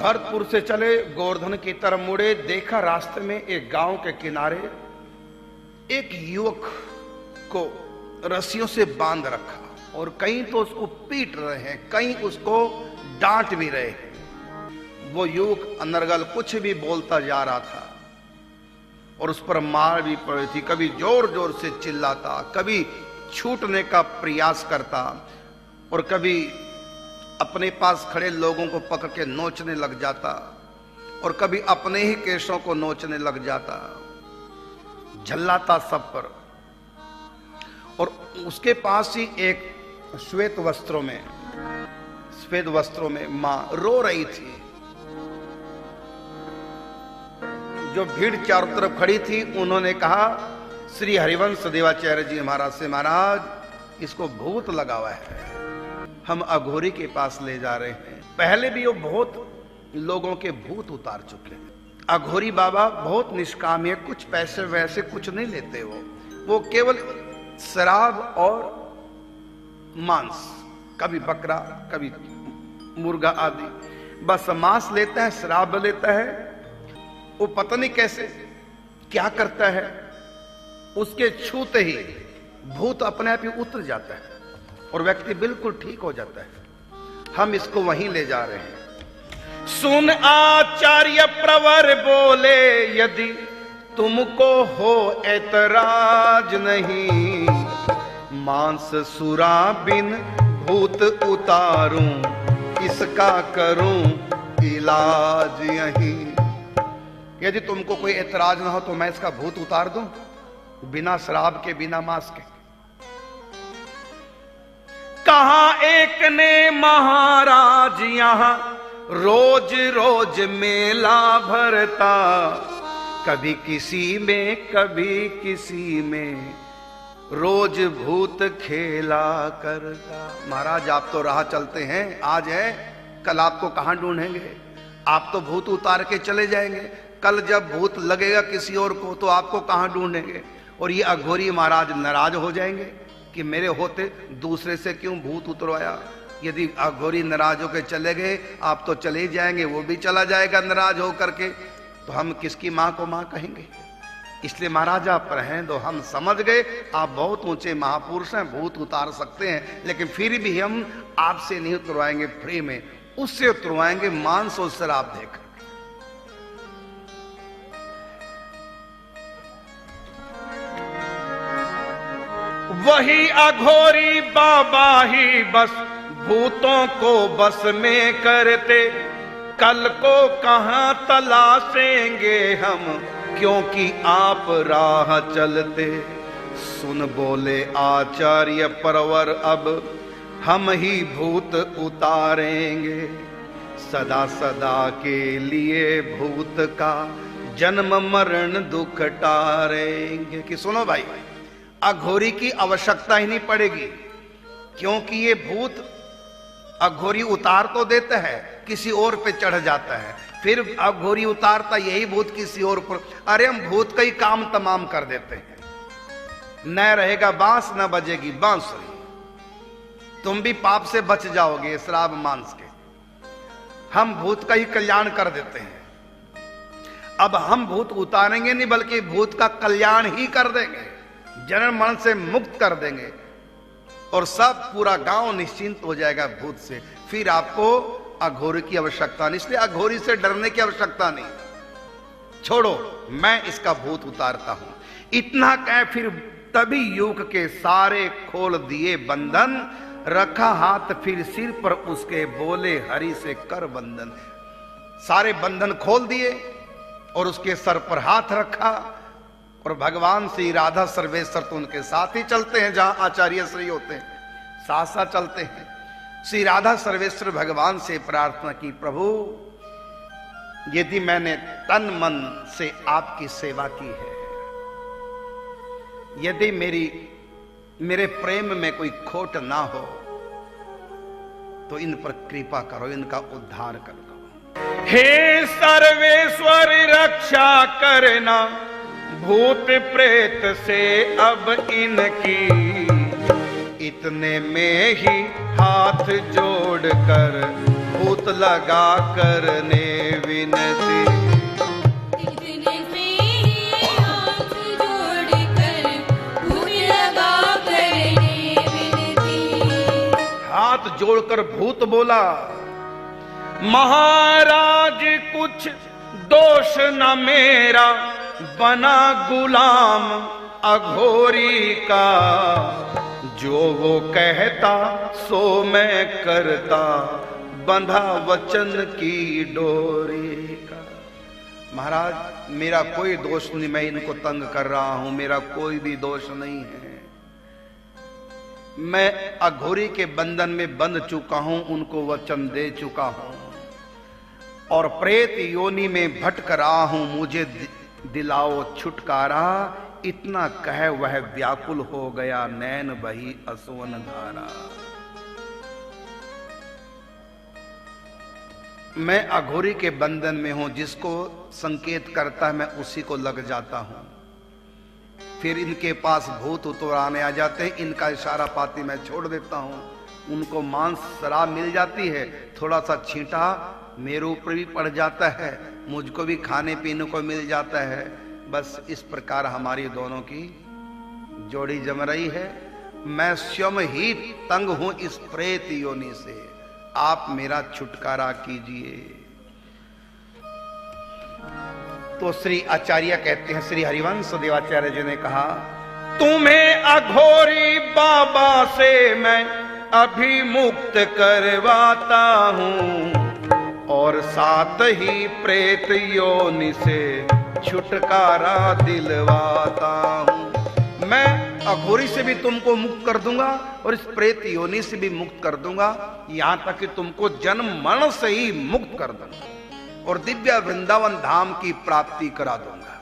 भरतपुर से चले, गोवर्धन की तरफ मुड़े, देखा रास्ते में एक गांव के किनारे एक युवक को रस्सियों से बांध रखा और कहीं तो उसको पीट रहे हैं, कहीं उसको डांट भी रहे हैं। वो युवक अनर्गल कुछ भी बोलता जा रहा था और उस पर मार भी पड़ी थी। कभी जोर जोर से चिल्लाता, कभी छूटने का प्रयास करता और कभी अपने पास खड़े लोगों को पकड़ के नोचने लग जाता और कभी अपने ही केशों को नोचने लग जाता, झल्लाता सब पर। और उसके पास ही एक श्वेत वस्त्रों में मां रो रही थी। जो भीड़ चारों तरफ खड़ी थी, उन्होंने कहा श्री हरिवंश देवाचार्य जी महाराज से, महाराज इसको भूत लगा हुआ है, हम अघोरी के पास ले जा रहे हैं। पहले भी वो बहुत लोगों के भूत उतार चुके हैं। अघोरी बाबा बहुत निष्काम है, कुछ पैसे वैसे कुछ नहीं लेते। वो केवल शराब और मांस, कभी बकरा कभी मुर्गा आदि, बस मांस लेता है, शराब लेता है। वो पता नहीं कैसे क्या करता है, उसके छूते ही भूत अपने आप ही उतर जाता है और व्यक्ति बिल्कुल ठीक हो जाता है। हम इसको वहीं ले जा रहे हैं। सुन आचार्य प्रवर बोले, यदि तुमको हो ऐतराज नहीं, मांस सुरा बिन भूत उतारूं, इसका करूं इलाज यहीं। यदि तुमको कोई ऐतराज ना हो तो मैं इसका भूत उतार दूं, बिना शराब के, बिना मांस के। कहा एक ने महाराज यहां रोज रोज मेला भरता, कभी किसी में कभी किसी में, रोज भूत खेला करता। महाराज आप तो राह चलते हैं, आज है, कल आपको कहां ढूंढेंगे? आप तो भूत उतार के चले जाएंगे, कल जब भूत लगेगा किसी और को तो आपको कहां ढूंढेंगे? और ये अघोरी महाराज नाराज हो जाएंगे कि मेरे होते दूसरे से क्यों भूत उतरवाया। यदि अघोरी नाराज होकर चले गए, आप तो चले ही जाएंगे, वो भी चला जाएगा नाराज होकर के, तो हम किसकी मां को मां कहेंगे? इसलिए महाराज आप रहें दो, हम समझ गए आप बहुत ऊंचे महापुरुष हैं, भूत उतार सकते हैं, लेकिन फिर भी हम आपसे नहीं उतरवाएंगे फ्री में, उससे उतरवाएंगे मांस और शराब देकर। वही अघोरी बाबा ही बस भूतों को बस में करते, कल को कहां तलाशेंगे हम, क्योंकि आप राह चलते। सुन बोले आचार्य परवर, अब हम ही भूत उतारेंगे, सदा सदा के लिए भूत का जन्म मरण दुख टारेंगे। कि सुनो भाई, अघोरी की आवश्यकता ही नहीं पड़ेगी, क्योंकि ये भूत अघोरी उतार तो देता है, किसी और पे चढ़ जाता है, फिर अघोरी उतारता यही भूत किसी और पर। अरे हम भूत का ही काम तमाम कर देते हैं। न रहेगा बांस न बजेगी बांसुरी, तुम भी पाप से बच जाओगे शराब मांस के। हम भूत का ही कल्याण कर देते हैं। अब हम भूत उतारेंगे नहीं, बल्कि भूत का कल्याण ही कर देंगे, जन्म मरण से मुक्त कर देंगे और सब पूरा गांव निश्चिंत हो जाएगा भूत से। फिर आपको अघोरी की आवश्यकता नहीं, इसलिए अघोरी से डरने की आवश्यकता नहीं। छोड़ो, मैं इसका भूत उतारता हूं। इतना कह फिर तभी युवक के सारे खोल दिए बंधन, रखा हाथ फिर सिर पर उसके, बोले हरि से कर बंधन। सारे बंधन खोल दिए और उसके सर पर हाथ रखा और भगवान श्री राधा सर्वेश्वर तो उनके साथ ही चलते हैं, जहां आचार्य श्री होते हैं साथ साथ चलते हैं। श्री राधा सर्वेश्वर भगवान से प्रार्थना की, प्रभु यदि मैंने तन मन से आपकी सेवा की है, यदि मेरे प्रेम में कोई खोट ना हो, तो इन पर कृपा करो, इनका उद्धार कर दो। हे सर्वेश्वर रक्षा करना भूत प्रेत से अब इनकी, इतने में ही हाथ जोड़कर भूत लगा करने जोड़कर भूत बोला, महाराज कुछ दोष न मेरा, बना गुलाम अघोरी का, जो वो कहता सो मैं करता, बंधा वचन की डोरी का। महाराज मेरा कोई दोष नहीं, मैं इनको तंग कर रहा हूं, मेरा कोई भी दोष नहीं है। मैं अघोरी के बंधन में बंध चुका हूं, उनको वचन दे चुका हूं और प्रेत योनि में भटक रहा हूं, मुझे दिलाओ छुटकारा। इतना कह वह व्याकुल हो गया, नैन बही असुवन धारा। मैं अघोरी के बंधन में हूं, जिसको संकेत करता है मैं उसी को लग जाता हूं। फिर इनके पास भूत उतर आने आ जाते हैं, इनका इशारा पाती मैं छोड़ देता हूं, उनको मांस शराब मिल जाती है, थोड़ा सा छींटा मेरे ऊपर भी पड़ जाता है, मुझको भी खाने पीने को मिल जाता है। बस इस प्रकार हमारी दोनों की जोड़ी जम रही है। मैं स्वयं ही तंग हूं इस प्रेत योनि से, आप मेरा छुटकारा कीजिए। तो श्री आचार्य कहते हैं, श्री हरिवंश देवाचार्य जी ने कहा, तुम्हें अघोरी बाबा से मैं अभी मुक्त करवाता हूं और साथ ही प्रेत योनि से छुटकारा दिलवाता हूं। मैं अघोरी से भी तुमको मुक्त कर दूंगा और इस प्रेत योनि से भी मुक्त कर दूंगा, यहां तक कि तुमको जन्म मरण से ही मुक्त कर दूंगा और दिव्य वृंदावन धाम की प्राप्ति करा दूंगा।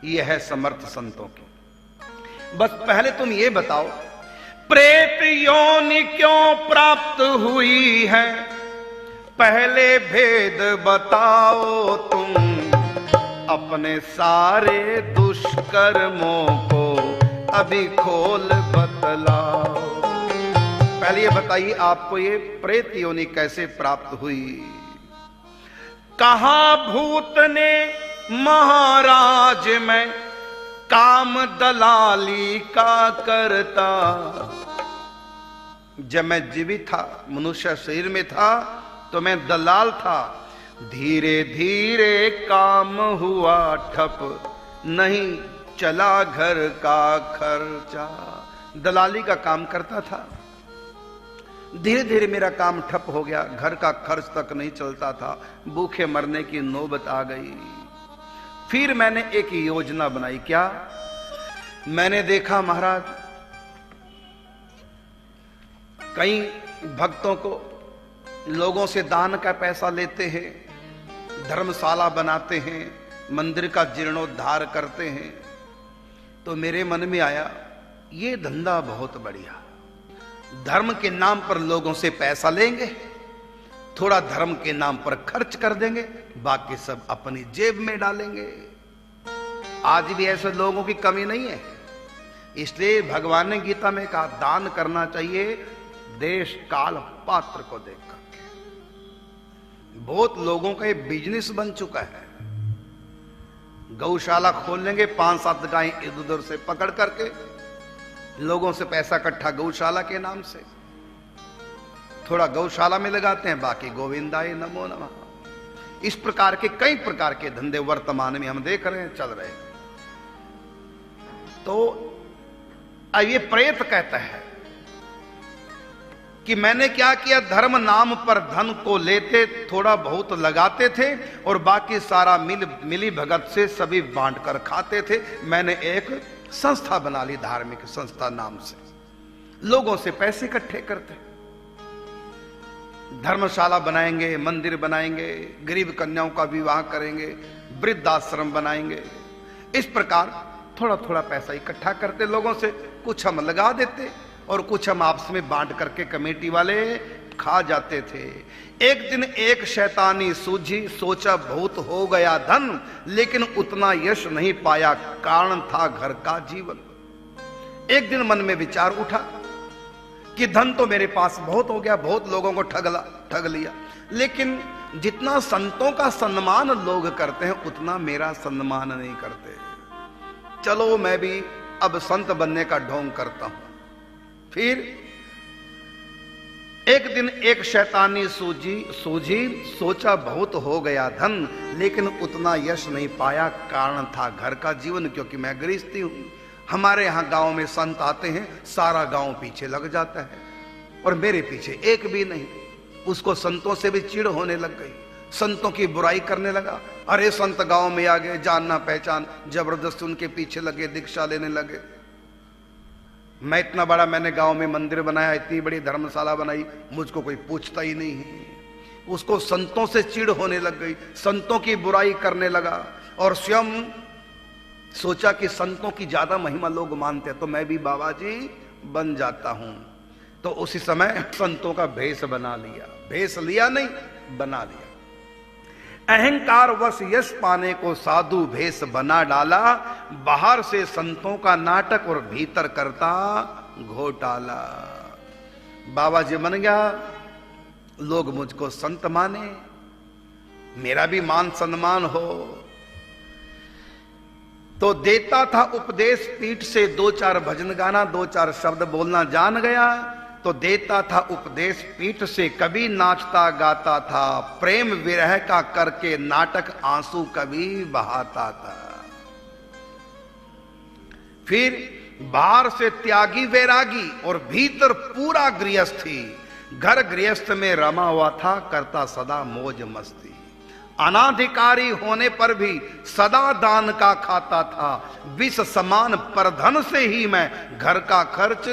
यह है समर्थ संतों की। बस पहले तुम ये बताओ, प्रेत योनि क्यों प्राप्त हुई है, पहले भेद बताओ तुम, अपने सारे दुष्कर्मों को अभी खोल बतलाओ। पहले ये बताइए आपको ये प्रेत योनि कैसे प्राप्त हुई। कहा भूत ने महाराज मैं काम दलाली का करता, जब मैं जीवित था मनुष्य शरीर में था तो मैं दलाल था, धीरे धीरे काम हुआ ठप, नहीं चला घर का खर्चा। दलाली का काम करता था, धीरे धीरे मेरा काम ठप हो गया, घर का खर्च तक नहीं चलता था, भूखे मरने की नौबत आ गई। फिर मैंने एक योजना बनाई। क्या? मैंने देखा महाराज कई भक्तों को लोगों से दान का पैसा लेते हैं, धर्मशाला बनाते हैं, मंदिर का जीर्णोद्धार करते हैं। तो मेरे मन में आया ये धंधा बहुत बढ़िया, धर्म के नाम पर लोगों से पैसा लेंगे, थोड़ा धर्म के नाम पर खर्च कर देंगे, बाकी सब अपनी जेब में डालेंगे। आज भी ऐसे लोगों की कमी नहीं है। इसलिए भगवान ने गीता में कहा दान करना चाहिए देश काल पात्र को देखकर। बहुत लोगों का ये बिजनेस बन चुका है। गौशाला खोल लेंगे, 5-7 गाय इधर उधर से पकड़ करके लोगों से पैसा इकट्ठा गौशाला के नाम से, थोड़ा गौशाला में लगाते हैं, बाकी गोविंदाय नमो नमः। इस प्रकार के कई प्रकार के धंधे वर्तमान में हम देख रहे हैं, चल रहे हैं। तो अब ये प्रेत कहता है कि मैंने क्या किया, धर्म नाम पर धन को लेते, थोड़ा बहुत लगाते थे और बाकी सारा मिली भगत से सभी बांट कर खाते थे। मैंने एक संस्था बना ली, धार्मिक संस्था नाम से, लोगों से पैसे इकट्ठे करते, धर्मशाला बनाएंगे, मंदिर बनाएंगे, गरीब कन्याओं का विवाह करेंगे, वृद्धाश्रम बनाएंगे। इस प्रकार थोड़ा थोड़ा पैसा इकट्ठा करते लोगों से, कुछ हम लगा देते और कुछ हम आपस में बांट करके कमेटी वाले खा जाते थे। एक दिन एक शैतानी सूझी, सोचा बहुत हो गया धन, लेकिन उतना यश नहीं पाया, कारण था घर का जीवन। एक दिन मन में विचार उठा कि धन तो मेरे पास बहुत हो गया, बहुत लोगों को ठग लिया, लेकिन जितना संतों का सम्मान लोग करते हैं उतना मेरा सम्मान नहीं करते। चलो मैं भी अब संत बनने का ढोंग करता हूं। फिर एक दिन एक शैतानी सूझी, सोचा बहुत हो गया धन, लेकिन उतना यश नहीं पाया। कारण था घर का जीवन, क्योंकि मैं गृहस्थी हूं। हमारे यहां गांव में संत आते हैं, सारा गांव पीछे लग जाता है, और मेरे पीछे एक भी नहीं। उसको संतों से भी चिढ़ होने लग गई, संतों की बुराई करने लगा। अरे संत गांव में आ गए, जानना पहचान, जबरदस्ती उनके पीछे लगे, दीक्षा लेने लगे। मैं इतना बड़ा, मैंने गांव में मंदिर बनाया, इतनी बड़ी धर्मशाला बनाई, मुझको कोई पूछता ही नहीं है। उसको संतों से चिढ़ होने लग गई, संतों की बुराई करने लगा, और स्वयं सोचा कि संतों की ज्यादा महिमा लोग मानते हैं, तो मैं भी बाबा जी बन जाता हूं। तो उसी समय संतों का भेष बना लिया, भेष लिया नहीं, बना लिया। अहंकार वश यश पाने को साधु भेष बना डाला, बाहर से संतों का नाटक और भीतर करता घोटाला। बाबा जी बन गया, लोग मुझको संत माने, मेरा भी मान सम्मान हो। तो देता था उपदेश पीठ से, दो चार भजन गाना, दो चार शब्द बोलना जान गया। तो देता था उपदेश पीठ से, कभी नाचता गाता था, प्रेम विरह का करके नाटक आंसू कभी बहाता था। फिर बाहर से त्यागी वैरागी और भीतर पूरा गृहस्थी, घर गृहस्थ में रमा हुआ था, करता सदा मौज मस्ती। अनाधिकारी होने पर भी सदा दान का खाता था, विष समान परधन से ही मैं घर का खर्च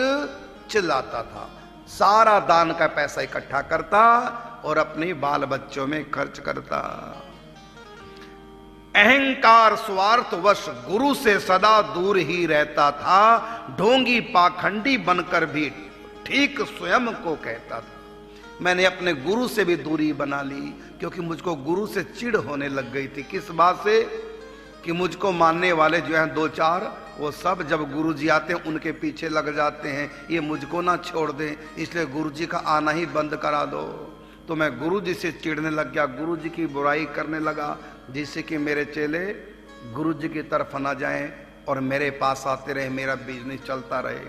चलाता था। सारा दान का पैसा इकट्ठा करता और अपने बाल बच्चों में खर्च करता। अहंकार स्वार्थवश गुरु से सदा दूर ही रहता था, ढोंगी पाखंडी बनकर भी ठीक स्वयं को कहता था। मैंने अपने गुरु से भी दूरी बना ली, क्योंकि मुझको गुरु से चिढ़ होने लग गई थी। किस बात से? कि मुझको मानने वाले जो हैं दो चार, वो सब जब गुरु जी आते हैं उनके पीछे लग जाते हैं, ये मुझको ना छोड़ दें, इसलिए गुरु जी का आना ही बंद करा दो। तो मैं गुरु जी से चिढ़ने लग गया, गुरु जी की बुराई करने लगा, जिससे कि मेरे चेले गुरु जी की तरफ ना जाएं और मेरे पास आते रहे, मेरा बिजनेस चलता रहे।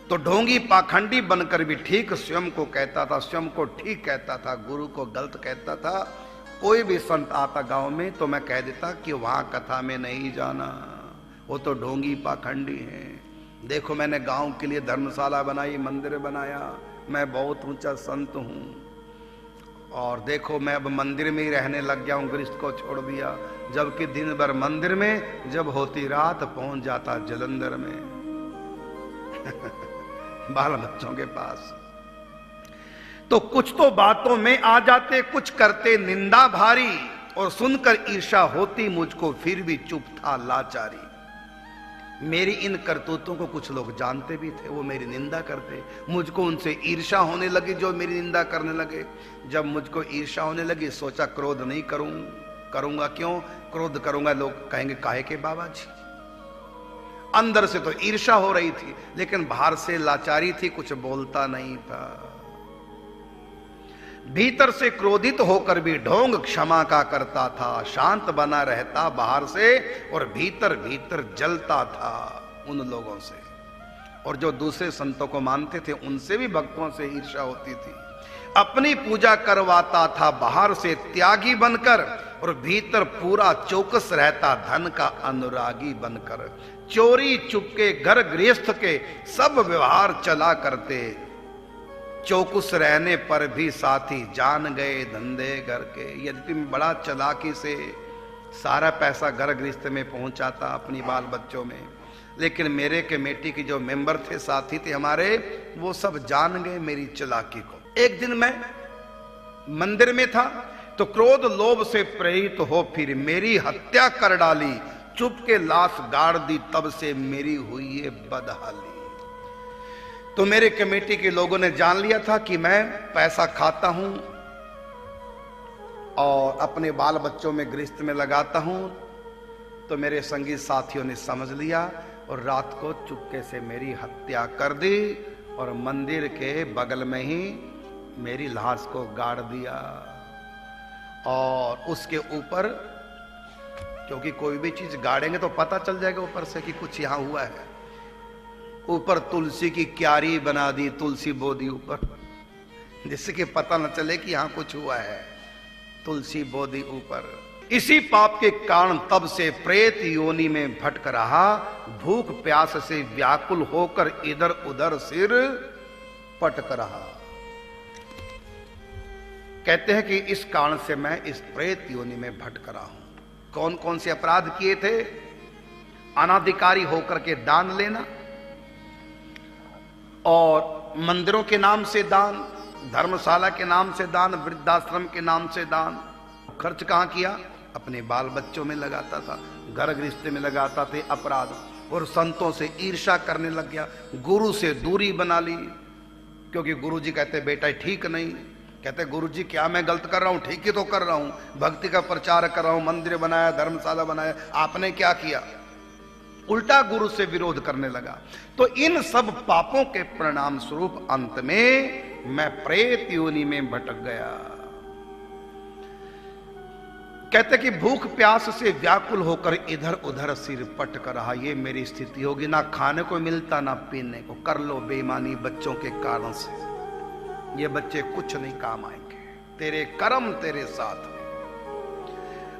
तो ढोंगी पाखंडी बनकर भी ठीक स्वयं को कहता था, स्वयं को ठीक कहता था, गुरु को गलत कहता था। कोई भी संत आता गांव में तो मैं कह देता कि वहां कथा में नहीं जाना, वो तो ढोंगी पाखंडी हैं। देखो मैंने गांव के लिए धर्मशाला बनाई, मंदिर बनाया, मैं बहुत ऊंचा संत हूं, और देखो मैं अब मंदिर में ही रहने लग गया हूं, गृहस्थ को छोड़ दिया। जबकि दिन भर मंदिर में, जब होती रात पहुंच जाता जलंधर में बाल बच्चों के पास। तो कुछ तो बातों में आ जाते, कुछ करते निंदा भारी, और सुनकर ईर्षा होती मुझको, फिर भी चुप था लाचारी। मेरी इन करतूतों को कुछ लोग जानते भी थे, वो मेरी निंदा करते, मुझको उनसे ईर्षा होने लगी, जो मेरी निंदा करने लगे। जब मुझको ईर्षा होने लगी, सोचा क्रोध नहीं करूंगा। क्यों क्रोध करूंगा? लोग कहेंगे काहे के बाबा जी। अंदर से तो ईर्षा हो रही थी, लेकिन बाहर से लाचारी थी, कुछ बोलता नहीं था। भीतर से क्रोधित होकर भी ढोंग क्षमा का करता था, शांत बना रहता बाहर से, और भीतर भीतर जलता था उन लोगों से। और जो दूसरे संतों को मानते थे उनसे भी भक्तों से ईर्ष्या होती थी। अपनी पूजा करवाता था बाहर से त्यागी बनकर, और भीतर पूरा चौकस रहता धन का अनुरागी बनकर। चोरी चुपके घर गृहस्थ के सब व्यवहार चला करते, चौकुस रहने पर भी साथी जान गए धंधे घर के। यद्यपि बड़ा चालाकी से सारा पैसा घर गृहस्थ में पहुंचाता अपनी बाल बच्चों में, लेकिन मेरे कमेटी के जो मेंबर थे, साथी थे हमारे, वो सब जान गए मेरी चालाकी को। एक दिन मैं मंदिर में था, तो क्रोध लोभ से प्रेरित हो फिर मेरी हत्या कर डाली, चुप के लाश गाड़ दी, तब से मेरी हुई ये बदहाली। तो मेरे कमेटी के लोगों ने जान लिया था कि मैं पैसा खाता हूं और अपने बाल बच्चों में गृहस्थ में लगाता हूं। तो मेरे संगी साथियों ने समझ लिया और रात को चुपके से मेरी हत्या कर दी, और मंदिर के बगल में ही मेरी लाश को गाड़ दिया। और उसके ऊपर, क्योंकि कोई भी चीज गाड़ेंगे तो पता चल जाएगा ऊपर से कि कुछ यहां हुआ है, ऊपर तुलसी की क्यारी बना दी, तुलसी बो दी ऊपर, जिससे कि पता न चले कि यहां कुछ हुआ है। तुलसी बोधी ऊपर। इसी पाप के कारण तब से प्रेत योनि में भटक रहा, भूख प्यास से व्याकुल होकर इधर उधर सिर पटक रहा। कहते हैं कि इस कारण से मैं इस प्रेत योनि में भटक रहा हूं। कौन कौन से अपराध किए थे? अनाधिकारी होकर के दान लेना, और मंदिरों के नाम से दान, धर्मशाला के नाम से दान, वृद्धाश्रम के नाम से दान। खर्च कहां किया? अपने बाल बच्चों में लगाता था, घर गृहस्थी में लगाता थे अपराध। और संतों से ईर्ष्या करने लग गया, गुरु से दूरी बना ली, क्योंकि गुरु जी कहते बेटा ठीक नहीं। कहते गुरु जी क्या मैं गलत कर रहा हूं? ठीक ही तो कर रहा हूं, भक्ति का प्रचार कर रहा हूं, मंदिर बनाया, धर्मशाला बनाया, आपने क्या किया? उल्टा गुरु से विरोध करने लगा। तो इन सब पापों के परिणाम स्वरूप अंत में मैं प्रेत योनि में भटक गया। कहते कि भूख प्यास से व्याकुल होकर इधर उधर सिर पटक रहा। ये मेरी स्थिति होगी, ना खाने को मिलता ना पीने को। कर लो बेईमानी बच्चों के कारण से, ये बच्चे कुछ नहीं काम आएंगे, तेरे कर्म तेरे साथ।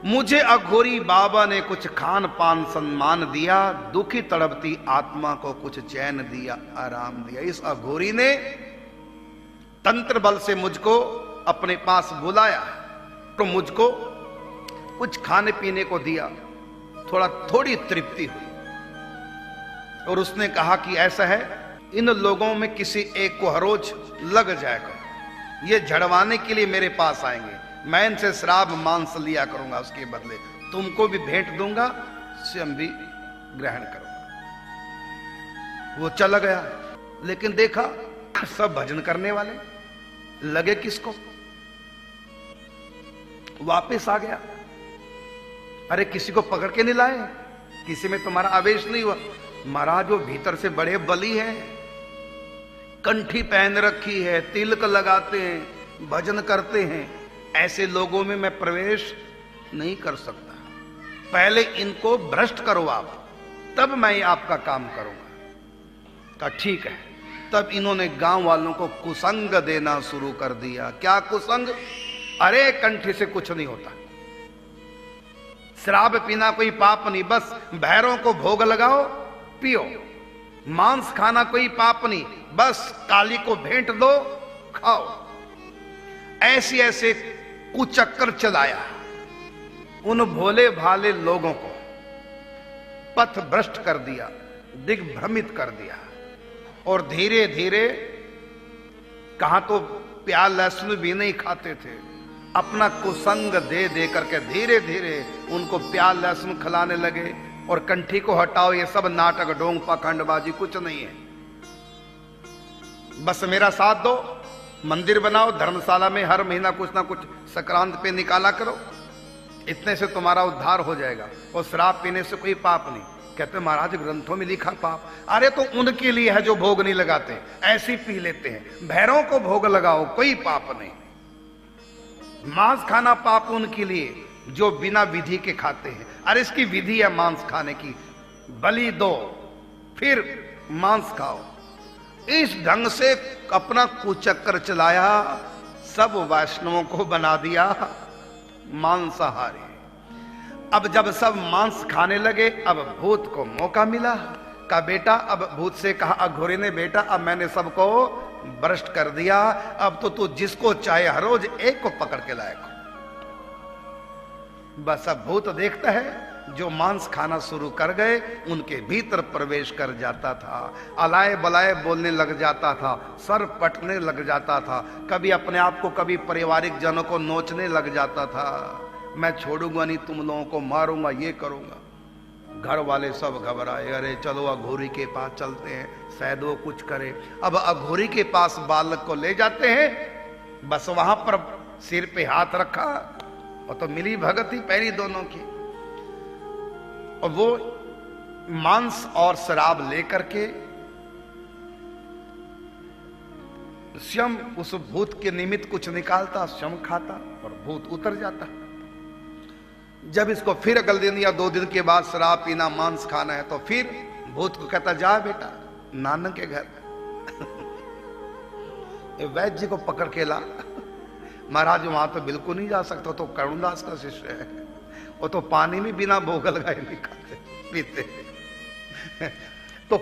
मुझे अघोरी बाबा ने कुछ खान पान सम्मान दिया, दुखी तड़पती आत्मा को कुछ चैन दिया, आराम दिया। इस अघोरी ने तंत्र बल से मुझको अपने पास बुलाया, तो मुझको कुछ खाने पीने को दिया, थोड़ी तृप्ति हुई। और उसने कहा कि ऐसा है, इन लोगों में किसी एक को हर रोज लग जाएगा, ये झड़वाने के लिए मेरे पास आएंगे, मैं इनसे श्राप मांस लिया करूंगा, उसके बदले तुमको भी भेंट दूंगा, स्वयं भी ग्रहण करूंगा। वो चला गया, लेकिन देखा सब भजन करने वाले, लगे किसको? वापस आ गया। अरे किसी को पकड़ के नहीं लाए? किसी में तुम्हारा आवेश नहीं हुआ? महाराज वो भीतर से बड़े बली हैं, कंठी पहन रखी है, तिलक लगाते हैं, भजन करते हैं, ऐसे लोगों में मैं प्रवेश नहीं कर सकता। पहले इनको भ्रष्ट करो आप, तब मैं आपका काम करूंगा। कहा ठीक है। तब इन्होंने गांव वालों को कुसंग देना शुरू कर दिया। क्या कुसंग? अरे कंठी से कुछ नहीं होता, शराब पीना कोई पाप नहीं, बस भैरों को भोग लगाओ पियो। मांस खाना कोई पाप नहीं, बस काली को भेंट दो खाओ। ऐसे ऐसे कुचक्कर चलाया, उन भोले भाले लोगों को पथ भ्रष्ट कर दिया, दिग्भ्रमित कर दिया। और धीरे धीरे, कहां तो प्याज लहसुन भी नहीं खाते थे, अपना कुसंग दे दे करके धीरे धीरे उनको प्याज लहसुन खिलाने लगे। और कंठी को हटाओ, ये सब नाटक ढोंग पाखंडबाजी कुछ नहीं है, बस मेरा साथ दो, मंदिर बनाओ, धर्मशाला में हर महीना कुछ ना कुछ संक्रांत पे निकाला करो, इतने से तुम्हारा उद्धार हो जाएगा। और शराब पीने से कोई पाप नहीं। कहते महाराज ग्रंथों में लिखा पाप। अरे तो उनके लिए है जो भोग नहीं लगाते, ऐसी पी लेते हैं। भैरों को भोग लगाओ, कोई पाप नहीं। मांस खाना पाप उनके लिए जो बिना विधि के खाते हैं। अरे इसकी विधि है मांस खाने की, बलि दो फिर मांस खाओ। इस ढंग से अपना कुचक्कर चलाया, सब वैष्णवों को बना दिया मांसाहारी। अब जब सब मांस खाने लगे, अब भूत को मौका मिला। कहा बेटा, अब भूत से कहा अघोरी ने, बेटा अब मैंने सबको भ्रष्ट कर दिया, अब तो तू जिसको चाहे हर रोज एक को पकड़ के लाएगा। बस अब भूत देखता है, जो मांस खाना शुरू कर गए उनके भीतर प्रवेश कर जाता था, अलाए बलाए बोलने लग जाता था, सर पटने लग जाता था, कभी अपने आप को कभी पारिवारिक जनों को नोचने लग जाता था। मैं छोड़ूंगा नहीं, तुम लोगों को मारूंगा, ये करूंगा। घर वाले सब घबराए, अरे चलो अघोरी के पास चलते हैं, शायद वो कुछ करे। अब अघोरी के पास बालक को ले जाते हैं, बस वहां पर सिर पे हाथ रखा और तो मिली भगत ही पहली दोनों की। और वो मांस और शराब लेकर के स्वयं उस भूत के निमित्त कुछ निकालता, स्वयं खाता और भूत उतर जाता। जब इसको फिर अगले दिन या 2 दिन के बाद शराब पीना, मांस खाना है, तो फिर भूत को कहता जा बेटा नानक के घर ये वैद्य जी को पकड़ के ला। महाराज वहां तो बिल्कुल नहीं जा सकता, तो करुणदास का शिष्य है, वो तो पानी में बिना भोग लगाए नहीं खाते पीते। तो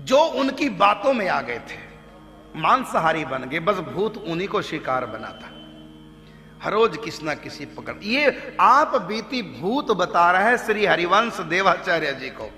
जो उनकी बातों में आ गए थे मांसाहारी बन गए, बस भूत उन्हीं को शिकार बना था। हर रोज किसी ना किसी पकड़। ये आप बीती भूत बता रहे हैं श्री हरिवंश देवाचार्य जी को।